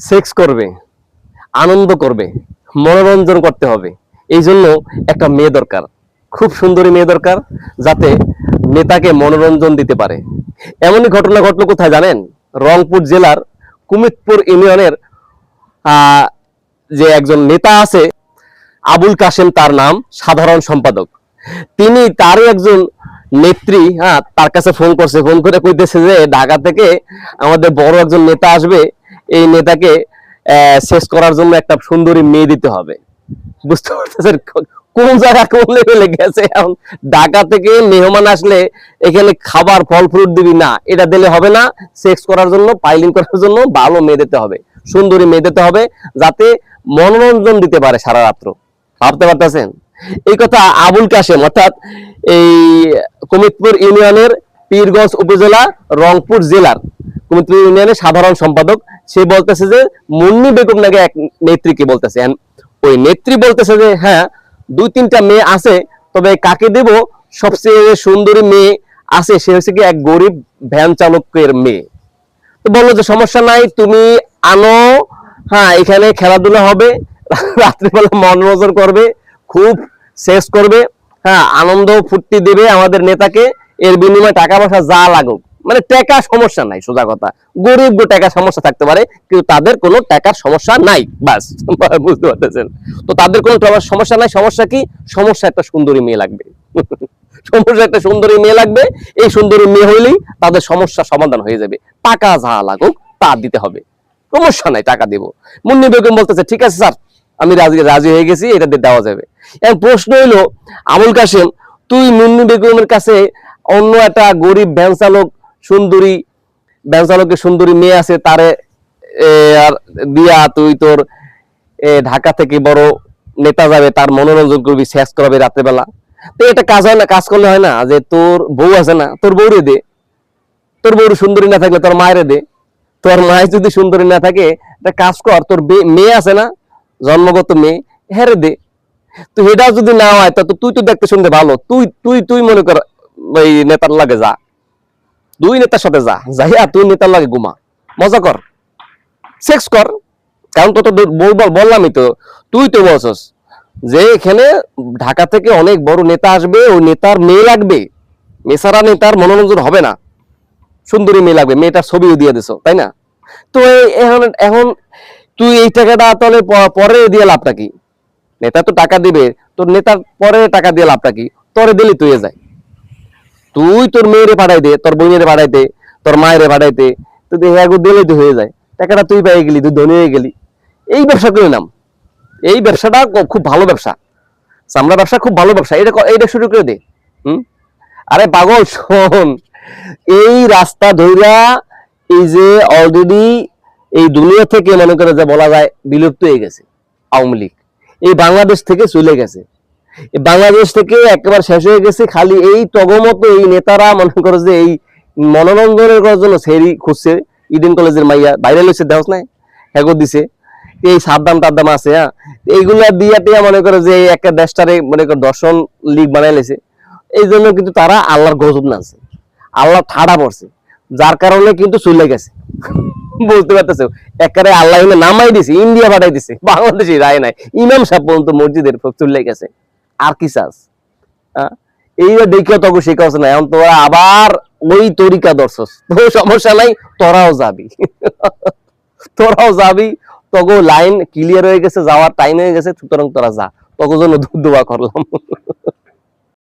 Sex করবে, আনন্দ করবে, মনোরঞ্জন করতে হবে। এই জন্য একটা মেয়ে দরকার, খুব সুন্দরী মেয়ে দরকার, যাতে নেতাকে মনোরঞ্জন দিতে পারে। এমনই ঘটনা ঘটলো কোথায় জানেন? রংপুর জেলার কুমিতপুর ইউনিয়নের যে একজন নেতা আছে, আবুল কাশেম তার নাম, সাধারণ সম্পাদক। তিনি তারই একজন নেত্রী, তার কাছে ফোন করছে, ফোন করে কইতেছে যে ঢাকা থেকে আমাদের বড় একজন নেতা আসবে, এই নেতাকে শেষ করার জন্য একটা সুন্দরী মেয়ে দিতে হবে। বুঝতে পারতেছেন কোন জায়গা কোন লেভেলে গেছে। এখন ঢাকা থেকে মেহমান আসলে এখানে খাবার ফল ফ্রুট দিবি না, এটা দিলে হবে না। সেক্স করার জন্য, পাইলিং করার জন্য ভালো মেয়ে দিতে হবে, সুন্দরী মেয়ে দিতে হবে, যাতে মনোরঞ্জন দিতে পারে সারা রাত্র। ভাবতে পারতেছেন? এই কথা আবুল কাশেম, অর্থাৎ এই কুমিতপুর ইউনিয়নের পীরগঞ্জ উপজেলা, রংপুর জেলার কুমিতপুর ইউনিয়নের সাধারণ সম্পাদক, সে বলতেছে যে মুন্নি বেগম নাকি এক নেত্রীকে বলতেছে। ওই নেত্রী বলতেছে যে হ্যাঁ, 2-3টা মেয়ে আছে, তবে কাকে দেব? সবচেয়ে সুন্দরী মেয়ে আছে, সে হচ্ছে কি এক গরিব ভ্যান চালকের মেয়ে। তো বললো যে সমস্যা নাই, তুমি আনো, এখানে খেলাধুলা হবে, রাত্রিবেলা মনোরঞ্জন করবে, খুব শেষ করবে, আনন্দ ফুর্তি দেবে আমাদের নেতাকে, এর বিনিময়ে টাকা পয়সা যা লাগুক, মানে টাকা সমস্যা নাই, সোজা কথা। গরিব টাকা সমস্যা থাকতে পারে, কিন্তু তাদের কোনো টাকার সমস্যা নাই, বাস। বুঝতে পারতেছেন? তো তাদের কোনো সমস্যা নাই। সমস্যা কি? সমস্যা একটা সুন্দরী মেয়ে লাগবে। সমস্যা একটা সুন্দরী মেয়ে লাগবে। এই সুন্দরী মেয়ে হইলেই তাদের সমস্যা সমাধান হয়ে যাবে। টাকা যা লাগুক তা দিতে হবে, সমস্যা নাই, টাকা দেব। মুন্নি বেগম বলতেছে ঠিক আছে স্যার, আমি রাজি হয়ে গেছি, এটা দেওয়া যাবে। এখন প্রশ্ন হইলো, আবুল কাশেম, তুই মুন্নি বেগমের কাছে অন্য একটা গরিব ভ্যান চালক, সুন্দরী ভ্যান চালকের সুন্দরী মেয়ে আছে, তারে দিয়া তুই তোর ঢাকা থেকে বড় নেতা যাবে, তার মনোরঞ্জন করবি, শেষ করাবে রাত্রেবেলা। তো এটা কাজ হয় না? কাজ করলে হয় না? যে তোর বউ আছে না, তোর বউরে দে। তোর বউর সুন্দরী না থাকলে তোর মায়েরে দে। তোর মায়ের যদি সুন্দরী না থাকে, একটা কাজ কর, তোর মেয়ে আছে না, জন্মগত মেয়ে, হেরে দে। তো এটা যদি না হয়, তা তুই তো দেখতে শুনতে ভালো, তুই তুই তুই মনে কর ওই নেতার লাগে যা, 2 নেতার সাথে যা, যাইয়া তুই নেতার লাগে ঘুমা, মজা কর, সেক্স কর। কারণ তো বললামই তো, তুই তো বলছস যে এখানে ঢাকা থেকে অনেক বড় নেতা আসবে, ওই নেতার মেয়ে লাগবে, মেসারা নেতার মনোরঞ্জন হবে না, সুন্দরী মেয়ে লাগবে। মেয়েটার ছবিও দিয়ে দিছো, তাই না? তো এখন এখন তুই এই টাকাটা তাহলে পরে দিয়ে লাভটা কি? নেতা তো টাকা দিবে, তোর নেতার পরে টাকা দিয়ে লাভটা কি? তোরে দিলি তুই যায়, তুই তোর মেয়েরে পাঠাই দে, তোর বোনের পাঠাই দে, তোর মায়ের পাঠাইতে, তুই দিলে তো হয়ে যায়, টাকাটা তুই পেয়ে গেলি, তুই ধনী হয়ে গেলি। এই ব্যবসা করে নাম, এই ব্যবসাটা খুব ভালো ব্যবসা, চামড়া ব্যবসা খুব ভালো ব্যবসা, এটা শুরু করে দে। আরে পাগল শোন, এই রাস্তা ধইরা, এই যে অলরেডি এই দুনিয়া থেকে মনে করে যে বলা যায় বিলুপ্ত হয়ে গেছে আওয়ামী লীগ, এই বাংলাদেশ থেকে চলে গেছে, বাংলাদেশ থেকে একেবারে শেষ হয়ে গেছে। খালি এই তগমতো এই নেতারা মনে করে যে এই মনোরঞ্জনের করার জন্য সেরি খুঁজছে। ইডেন কলেজের মাইয়া ভাইরাল হয়েছে, দেওয়া নাই, হ্যাগো দিছে, এই সাদ্দাম টাদ্দাম আছে, এইগুলা দিয়া টিয়া মনে করে যে একটা দেশটারে মনে করে দর্শন লীগ বানাই লেছে। এই জন্য কিন্তু তারা আল্লাহর গজব নামছে, আল্লাহ ঠাড়া পড়ছে, যার কারণে কিন্তু চলে গেছে। বুঝতে পারতেছো? একেবারে আল্লাহ নামাই দিছে, ইন্ডিয়া পাঠাই দিছে, বাংলাদেশে রায় নাই, ইমাম সাহেব পর্যন্ত মসজিদের চলে গেছে। আর কি চাস? এই দেখে তখন শেখাচ্ছে না, এখন তোরা আবার ওই তরিকা দর্শস, তো সমস্যা নাই, তোরাও যাবি। তোরাও যাবি, তখন লাইন ক্লিয়ার হয়ে গেছে, যাওয়ার টাইম হয়ে গেছে, সুতরাং তোরা যা, তখন জন্য দোয়া করলাম।